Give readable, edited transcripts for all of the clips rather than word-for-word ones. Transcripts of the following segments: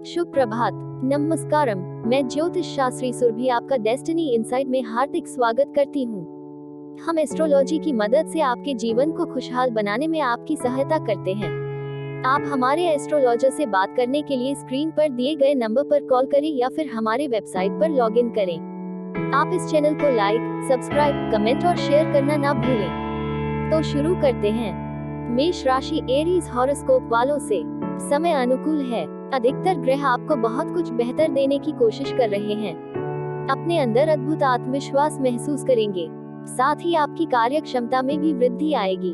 शुभ प्रभात, नमस्कारम। मैं ज्योतिष शास्त्री सुरभि आपका डेस्टिनी इनसाइट में हार्दिक स्वागत करती हूँ। हम एस्ट्रोलॉजी की मदद से आपके जीवन को खुशहाल बनाने में आपकी सहायता करते हैं। आप हमारे एस्ट्रोलॉजर से बात करने के लिए स्क्रीन पर दिए गए नंबर पर कॉल करें या फिर हमारे वेबसाइट पर लॉगिन करें। आप इस चैनल को लाइक, सब्सक्राइब, कमेंट और शेयर करना ना भूलें। तो शुरू करते हैं। मेष राशि एरीज हॉरोस्कोप वालों से समय अनुकूल है। अधिकतर ग्रह आपको बहुत कुछ बेहतर देने की कोशिश कर रहे हैं। अपने अंदर अद्भुत आत्मविश्वास महसूस करेंगे। साथ ही आपकी कार्य क्षमता में भी वृद्धि आएगी।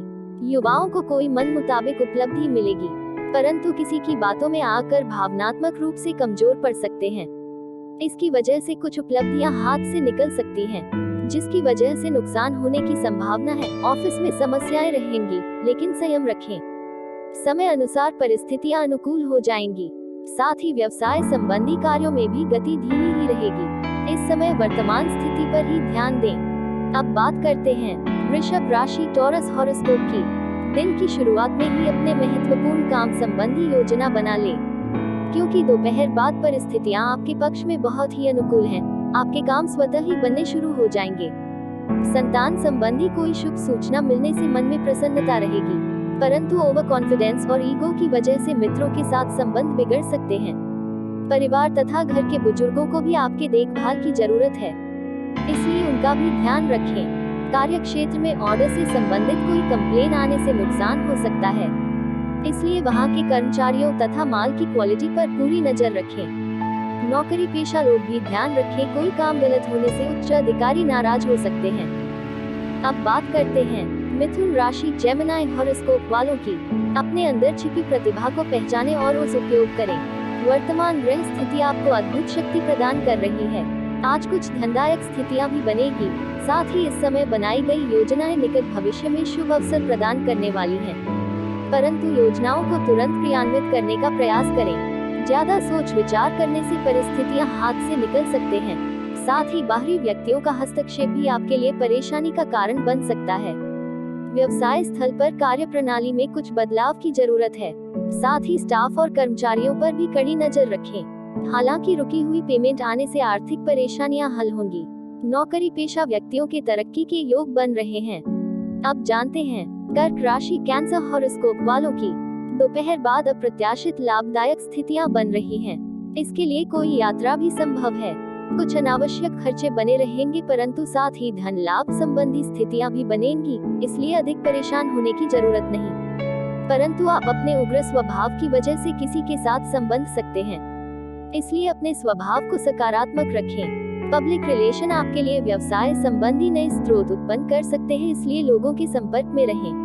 युवाओं को कोई मन मुताबिक उपलब्धि मिलेगी, परंतु किसी की बातों में आकर भावनात्मक रूप से कमजोर पड़ सकते हैं। इसकी वजह से कुछ उपलब्धियां हाथ से निकल सकती हैं, जिसकी वजह से नुकसान होने की संभावना है। ऑफिस में समस्याएं रहेंगी, लेकिन संयम रखें। समय अनुसार परिस्थितियां अनुकूल हो जाएंगी। साथ ही व्यवसाय संबंधी कार्यों में भी गति धीमी ही रहेगी। इस समय वर्तमान स्थिति पर ही ध्यान दें। अब बात करते हैं वृषभ राशि टॉरस हॉरोस्कोप की। दिन की शुरुआत में ही अपने महत्वपूर्ण काम संबंधी योजना बना लें, क्योंकि दोपहर बाद परिस्थितियां आपके पक्ष में बहुत ही अनुकूल हैं। आपके काम स्वतः ही बनने शुरू हो जाएंगे। संतान संबंधी कोई शुभ सूचना मिलने से मन में प्रसन्नता रहेगी, परंतु ओवर कॉन्फिडेंस और ईगो की वजह से मित्रों के साथ संबंध बिगड़ सकते हैं। परिवार तथा घर के बुजुर्गों को भी आपके देखभाल की जरूरत है, इसलिए उनका भी ध्यान रखें। कार्य क्षेत्र में ऑर्डर से संबंधित कोई कंप्लेन आने से नुकसान हो सकता है, इसलिए वहां के कर्मचारियों तथा माल की क्वालिटी पर पूरी नजर रखें। नौकरी पेशा लोग भी ध्यान रखें, कोई काम गलत होने से उच्च अधिकारी नाराज हो सकते हैं। अब बात करते हैं मिथुन राशि जेमिनी हॉरोस्कोप वालों की। अपने अंदर छिपी प्रतिभा को पहचानें और उस उपयोग करें। वर्तमान ग्रह स्थिति आपको अद्भुत शक्ति प्रदान कर रही है। आज कुछ धनदायक स्थितियां भी बनेगी। साथ ही इस समय बनाई गई योजनाएं निकट भविष्य में शुभ अवसर प्रदान करने वाली हैं। परंतु योजनाओं को तुरंत क्रियान्वित करने का प्रयास करें। ज्यादा सोच विचार करने से परिस्थितियां हाथ से निकल सकते हैं। साथ ही बाहरी व्यक्तियों का हस्तक्षेप भी आपके लिए परेशानी का कारण बन सकता है। व्यवसाय स्थल पर कार्य प्रणाली में कुछ बदलाव की जरूरत है। साथ ही स्टाफ और कर्मचारियों पर भी कड़ी नजर रखें। हालांकि रुकी हुई पेमेंट आने से आर्थिक परेशानियां हल होंगी। नौकरी पेशा व्यक्तियों के तरक्की के योग बन रहे हैं। अब जानते हैं कर्क राशि कैंसर हॉरोस्कोप वालों की। दोपहर बाद अप्रत्याशित लाभदायक स्थितियां बन रही हैं। इसके लिए कोई यात्रा भी संभव है। कुछ अनावश्यक खर्चे बने रहेंगे, परंतु साथ ही धन लाभ संबंधी स्थितियां भी बनेंगी, इसलिए अधिक परेशान होने की जरूरत नहीं। परंतु आप अपने उग्र स्वभाव की वजह से किसी के साथ संबंध सकते हैं, इसलिए अपने स्वभाव को सकारात्मक रखें। पब्लिक रिलेशन आपके लिए व्यवसाय संबंधी नए स्रोत उत्पन्न कर सकते हैं, इसलिए लोगों के संपर्क में रहें।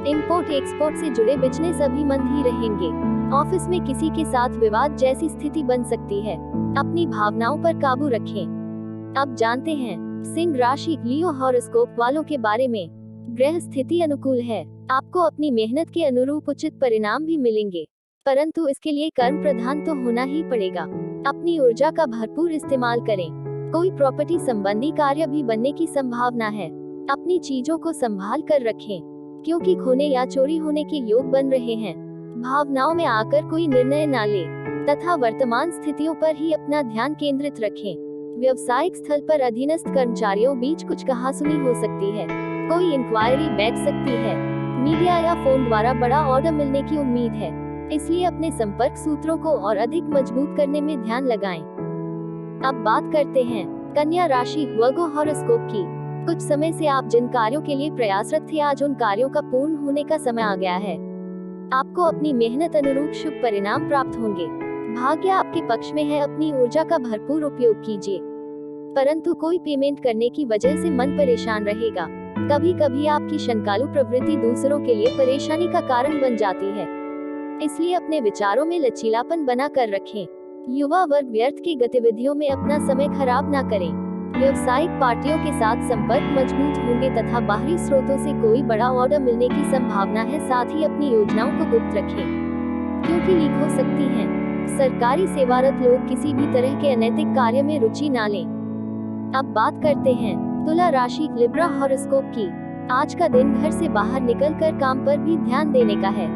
इंपोर्ट एक्सपोर्ट से जुड़े बिजनेस अभी मंद ही रहेंगे। ऑफिस में किसी के साथ विवाद जैसी स्थिति बन सकती है। अपनी भावनाओं पर काबू रखें। अब जानते हैं सिंह राशि लियो हॉरोस्कोप वालों के बारे में। ग्रह स्थिति अनुकूल है। आपको अपनी मेहनत के अनुरूप उचित परिणाम भी मिलेंगे, परंतु इसके लिए कर्म प्रधान तो होना ही पड़ेगा। अपनी ऊर्जा का भरपूर इस्तेमाल करें। कोई प्रॉपर्टी संबंधी कार्य भी बनने की संभावना है। अपनी चीजों को संभाल कर रखें, क्योंकि खोने या चोरी होने के योग बन रहे हैं। भावनाओं में आकर कोई निर्णय ना ले तथा वर्तमान स्थितियों पर ही अपना ध्यान केंद्रित रखें। व्यावसायिक स्थल पर अधीनस्थ कर्मचारियों बीच कुछ कहासुनी हो सकती है। कोई इंक्वायरी बैठ सकती है। मीडिया या फोन द्वारा बड़ा ऑर्डर मिलने की उम्मीद है, इसलिए अपने संपर्क सूत्रों को और अधिक मजबूत करने में ध्यान लगाएं। अब बात करते हैं कन्या राशि वर्गो हॉरोस्कोप की। कुछ समय से आप जिन कार्यों के लिए प्रयासरत थे, आज उन कार्यों का पूर्ण होने का समय आ गया है। आपको अपनी मेहनत अनुरूप शुभ परिणाम प्राप्त होंगे। भाग्य आपके पक्ष में है। अपनी ऊर्जा का भरपूर उपयोग कीजिए, परंतु कोई पेमेंट करने की वजह से मन परेशान रहेगा। कभी कभी आपकी शंकालु प्रवृत्ति दूसरों के लिए परेशानी का कारण बन जाती है, इसलिए अपने विचारों में लचीलापन बना कर रखें। युवा वर्ग व्यर्थ की गतिविधियों में अपना समय खराब ना करें। व्यावसायिक पार्टियों के साथ संपर्क मजबूत होंगे तथा बाहरी स्रोतों से कोई बड़ा ऑर्डर मिलने की संभावना है। साथ ही अपनी योजनाओं को गुप्त रखें, क्योंकि लीक हो सकती हैं। सरकारी सेवारत लोग किसी भी तरह के अनैतिक कार्य में रुचि ना लें। अब बात करते हैं तुला राशि लिब्रा हॉरोस्कोप की। आज का दिन घर से बाहर निकलकर काम पर भी ध्यान देने का है।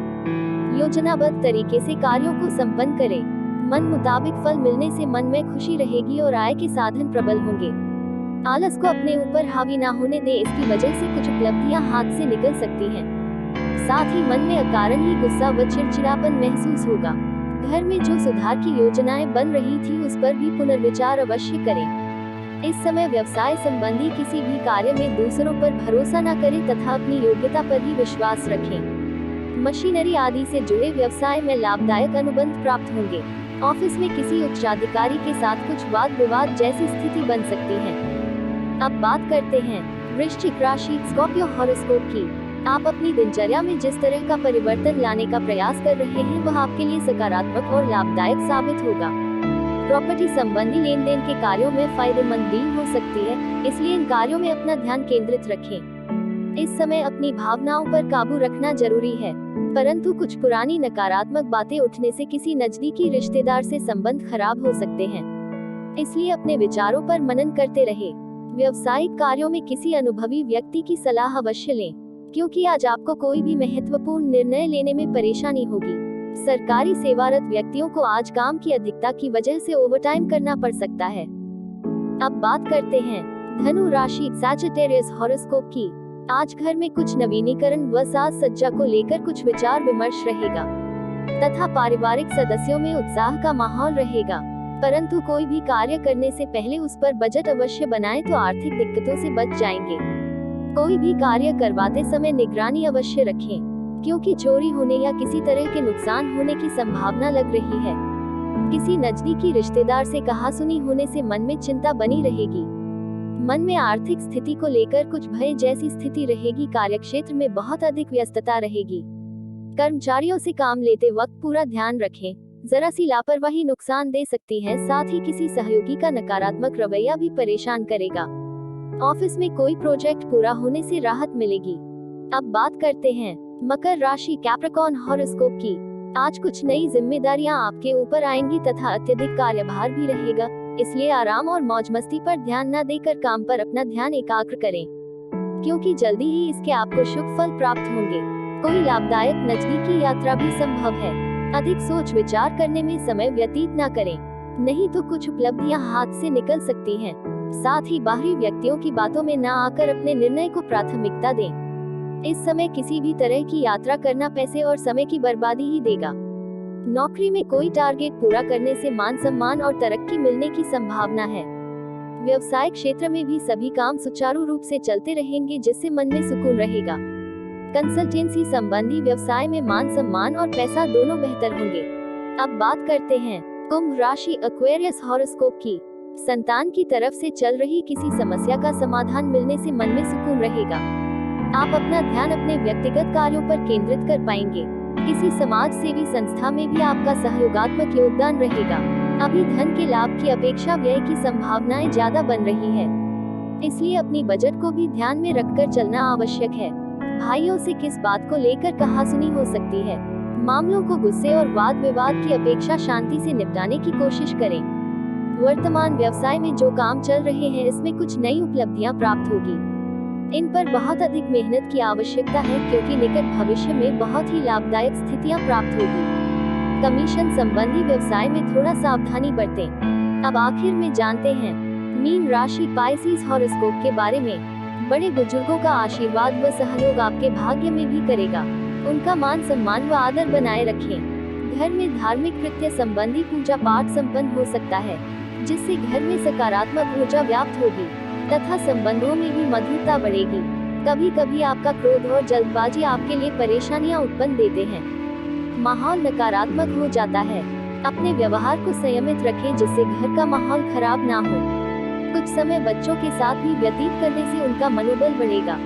योजनाबद्ध तरीके से कार्यों को संपन्न करें। मन मुताबिक फल मिलने से मन में खुशी रहेगी और आय के साधन प्रबल होंगे। आलस को अपने ऊपर हावी ना होने दे, इसकी वजह से कुछ उपलब्धियां हाथ से निकल सकती हैं। साथ ही मन में अकारण ही गुस्सा व चिड़चिड़ापन महसूस होगा। घर में जो सुधार की योजनाएं बन रही थी उस पर भी पुनर्विचार अवश्य करें। इस समय व्यवसाय संबंधी किसी भी कार्य में दूसरों पर भरोसा न करें तथा अपनी योग्यता पर ही विश्वास रखें। मशीनरी आदि से जुड़े व्यवसाय में लाभदायक अनुबंध प्राप्त होंगे। ऑफिस में किसी उच्चाधिकारी के साथ कुछ वाद विवाद जैसी स्थिति बन सकती है। अब बात करते हैं वृश्चिक राशि स्कॉर्पियो हॉरोस्कोप की। आप अपनी दिनचर्या में जिस तरह का परिवर्तन लाने का प्रयास कर रहे हैं वह आपके लिए सकारात्मक और लाभदायक साबित होगा। प्रॉपर्टी संबंधी लेन देन के कार्यों में फायदेमंद डील हो सकती है, इसलिए इन कार्यों में अपना ध्यान केंद्रित रखें। इस समय अपनी भावनाओं पर काबू रखना जरूरी है, परंतु कुछ पुरानी नकारात्मक बातें उठने से किसी नजदीकी रिश्तेदार से संबंध खराब हो सकते हैं, इसलिए अपने विचारों पर मनन करते रहे। व्यावसायिक कार्यों में किसी अनुभवी व्यक्ति की सलाह अवश्य लें, क्योंकि आज आपको कोई भी महत्वपूर्ण निर्णय लेने में परेशानी होगी। सरकारी सेवारत व्यक्तियों को आज काम की अधिकता की वजह से ओवरटाइम करना पड़ सकता है। अब बात करते हैं धनु राशि सैजिटेरियस हॉरोस्कोप की। आज घर में कुछ नवीनीकरण व साज सज्जा को लेकर कुछ विचार विमर्श रहेगा तथा पारिवारिक सदस्यों में उत्साह का माहौल रहेगा, परंतु कोई भी कार्य करने से पहले उस पर बजट अवश्य बनाएं तो आर्थिक दिक्कतों से बच जाएंगे। कोई भी कार्य करवाते समय निगरानी अवश्य रखें, क्योंकि चोरी होने या किसी तरह के नुकसान होने की संभावना लग रही है। किसी नजदीकी रिश्तेदार से कहासुनी होने से मन में चिंता बनी रहेगी। मन में आर्थिक स्थिति को लेकर कुछ भय जैसी स्थिति रहेगी। कार्यक्षेत्र में बहुत अधिक व्यस्तता रहेगी। कर्मचारियों से काम लेते वक्त पूरा ध्यान रखें, जरा सी लापरवाही नुकसान दे सकती है। साथ ही किसी सहयोगी का नकारात्मक रवैया भी परेशान करेगा। ऑफिस में कोई प्रोजेक्ट पूरा होने से राहत मिलेगी। अब बात करते हैं मकर राशि कैप्रिकॉर्न हॉरोस्कोप की। आज कुछ नई जिम्मेदारियां आपके ऊपर आएंगी तथा अत्यधिक कार्यभार भी रहेगा, इसलिए आराम और मौज मस्ती पर ध्यान न देकर काम पर अपना ध्यान एकाग्र करें, क्योंकि जल्दी ही इसके आपको शुभ फल प्राप्त होंगे। कोई लाभदायक नजदीकी यात्रा भी संभव है। अधिक सोच विचार करने में समय व्यतीत न करें, नहीं तो कुछ उपलब्धियां हाथ से निकल सकती हैं। साथ ही बाहरी व्यक्तियों की बातों में न आकर अपने निर्णय को प्राथमिकता दें। इस समय किसी भी तरह की यात्रा करना पैसे और समय की बर्बादी ही देगा। नौकरी में कोई टारगेट पूरा करने से मान सम्मान और तरक्की मिलने की संभावना है। व्यवसाय क्षेत्र में भी सभी काम सुचारू रूप से चलते रहेंगे, जिससे मन में सुकून रहेगा। कंसल्टेंसी संबंधी व्यवसाय में मान सम्मान और पैसा दोनों बेहतर होंगे। अब बात करते हैं कुंभ राशि एक्वेरियस हॉरोस्कोप की। संतान की तरफ से चल रही किसी समस्या का समाधान मिलने से मन में सुकून रहेगा। आप अपना ध्यान अपने व्यक्तिगत कार्यों पर केंद्रित कर पाएंगे। किसी समाज सेवी संस्था में भी आपका सहयोगात्मक योगदान रहेगा। अभी धन के लाभ की अपेक्षा व्यय की संभावनाएं ज्यादा बन रही है, इसलिए अपनी बजट को भी ध्यान में रखकर चलना आवश्यक है। भाइयों से किस बात को लेकर कहासुनी हो सकती है। मामलों को गुस्से और वाद विवाद की अपेक्षा शांति से निपटाने की कोशिश करें। वर्तमान व्यवसाय में जो काम चल रहे हैं इसमें कुछ नई उपलब्धियां प्राप्त होगी। इन पर बहुत अधिक मेहनत की आवश्यकता है, क्योंकि निकट भविष्य में बहुत ही लाभदायक स्थितियां प्राप्त होगी। कमीशन संबंधी व्यवसाय में थोड़ा सावधानी बरतें। अब आखिर में जानते हैं मीन राशि पाइसेस हॉरोस्कोप के बारे में। बड़े बुजुर्गों का आशीर्वाद व सहयोग आपके भाग्य में भी करेगा। उनका मान सम्मान व आदर बनाए रखें। घर में धार्मिक कृत्य संबंधी पूजा पाठ संपन्न हो सकता है, जिससे घर में सकारात्मक ऊर्जा व्याप्त होगी तथा संबंधों में भी मधुरता बढ़ेगी। कभी कभी आपका क्रोध और जल्दबाजी आपके लिए परेशानियां उत्पन्न देते हैं। माहौल नकारात्मक हो जाता है। अपने व्यवहार को संयमित रखें, जिससे घर का माहौल खराब ना हो। कुछ समय बच्चों के साथ भी व्यतीत करने से उनका मनोबल बढ़ेगा।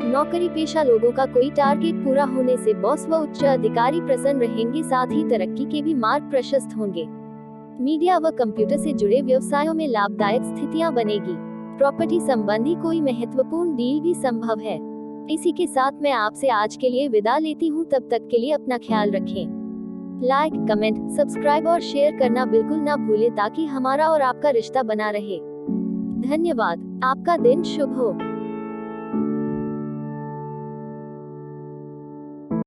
नौकरी पेशा लोगों का कोई टारगेट पूरा होने से बॉस व उच्च अधिकारी प्रसन्न रहेंगे। साथ ही तरक्की के भी मार्ग प्रशस्त होंगे। मीडिया व कंप्यूटर से जुड़े व्यवसायों में लाभदायक स्थितियां बनेगी। प्रॉपर्टी संबंधी कोई महत्वपूर्ण डील भी संभव है। इसी के साथ मैं आपसे आज के लिए विदा लेती हूँ। तब तक के लिए अपना ख्याल रखें। लाइक, कमेंट, सब्सक्राइब और शेयर करना बिल्कुल ना भूलें, ताकि हमारा और आपका रिश्ता बना रहे। धन्यवाद। आपका दिन शुभ हो।